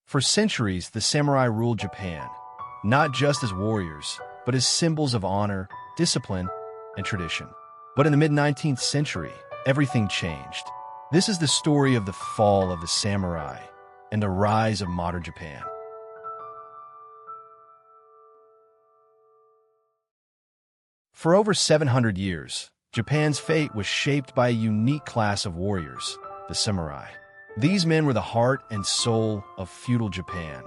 For centuries, the samurai ruled Japan, not just as warriors, but as symbols of honor, discipline, and tradition. But in the mid-19th century, everything changed. This is the story of the fall of the samurai and the rise of modern Japan. For over 700 years, Japan's fate was shaped by a unique class of warriors, the samurai. These men were the heart and soul of feudal Japan,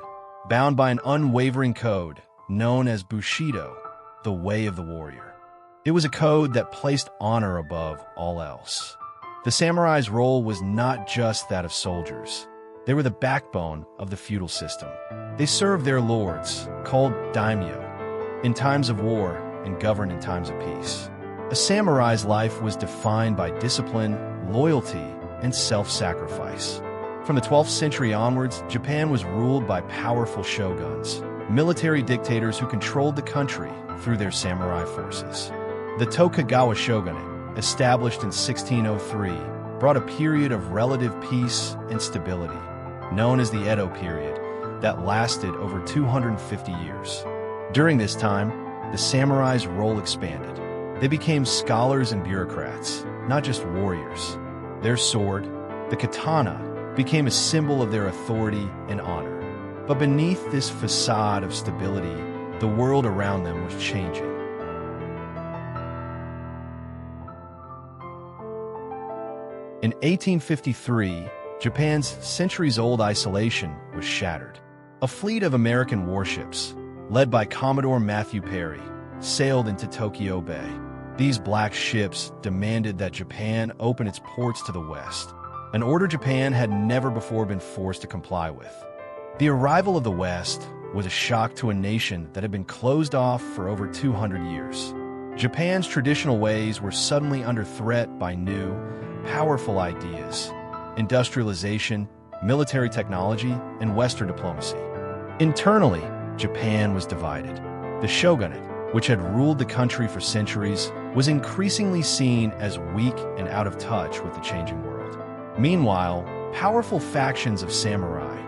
bound by an unwavering code known as Bushido, the way of the warrior. It was a code that placed honor above all else. The samurai's role was not just that of soldiers. They were the backbone of the feudal system. They served their lords, called daimyo, in times of war and governed in times of peace. A samurai's life was defined by discipline, loyalty, and self-sacrifice. From the 12th century onwards, Japan was ruled by powerful shoguns, military dictators who controlled the country through their samurai forces. The Tokugawa shogunate, established in 1603, brought a period of relative peace and stability, known as the Edo period, that lasted over 250 years. During this time, the samurai's role expanded. They became scholars and bureaucrats, not just warriors. Their sword, the katana, became a symbol of their authority and honor. But beneath this facade of stability, the world around them was changing. In 1853, Japan's centuries-old isolation was shattered. A fleet of American warships, led by Commodore Matthew Perry, sailed into Tokyo Bay. These black ships demanded that Japan open its ports to the West, an order Japan had never before been forced to comply with. The arrival of the West was a shock to a nation that had been closed off for over 200 years. Japan's traditional ways were suddenly under threat by new, powerful ideas: industrialization, military technology, and Western diplomacy. Internally, Japan was divided. The shogunate, which had ruled the country for centuries, was increasingly seen as weak and out of touch with the changing world. Meanwhile, powerful factions of samurai,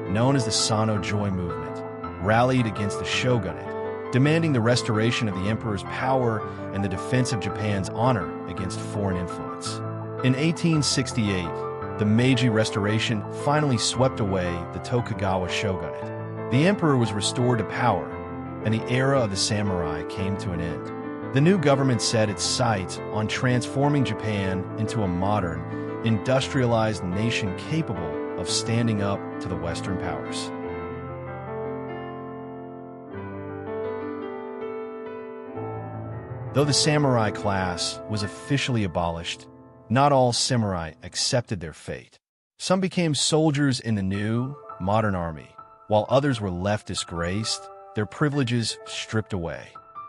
known as the Sano-Joi movement, rallied against the shogunate, demanding the restoration of the emperor's power and the defense of Japan's honor against foreign influence. In 1868, the Meiji Restoration finally swept away the Tokugawa shogunate. The emperor was restored to power, and the era of the samurai came to an end. The new government set its sights on transforming Japan into a modern, industrialized nation capable of standing up to the Western powers. Though the samurai class was officially abolished, not all samurai accepted their fate. Some became soldiers in the new, modern army, while others were left disgraced, their privileges stripped away.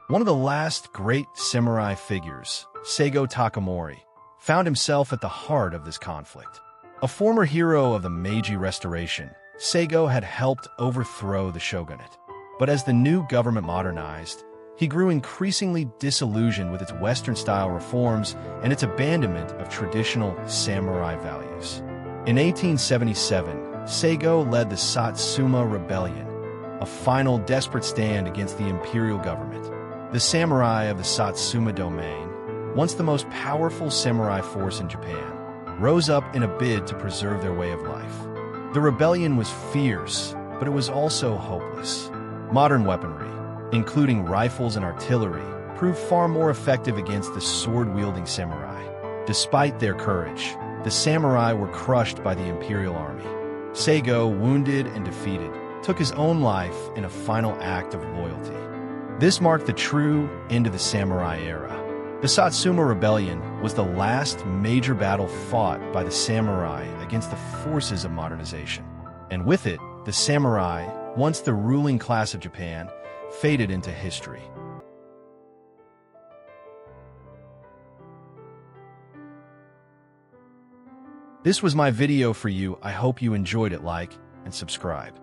One of the last great samurai figures, Seigo Takamori, found himself at the heart of this conflict. A former hero of the Meiji Restoration, Seigo had helped overthrow the shogunate. But as the new government modernized, he grew increasingly disillusioned with its Western-style reforms and its abandonment of traditional samurai values. In 1877, Seigo led the Satsuma Rebellion, a final desperate stand against the imperial government. The samurai of the Satsuma domain, once the most powerful samurai force in Japan, rose up in a bid to preserve their way of life. The rebellion was fierce, but it was also hopeless. Modern weaponry, including rifles and artillery, proved far more effective against the sword-wielding samurai. Despite their courage, the samurai were crushed by the imperial army. Seigo, wounded and defeated, took his own life in a final act of loyalty. This marked the true end of the samurai era. The Satsuma Rebellion was the last major battle fought by the samurai against the forces of modernization. And with it, the samurai, once the ruling class of Japan, faded into history. This was my video for you. I hope you enjoyed it. Like and subscribe.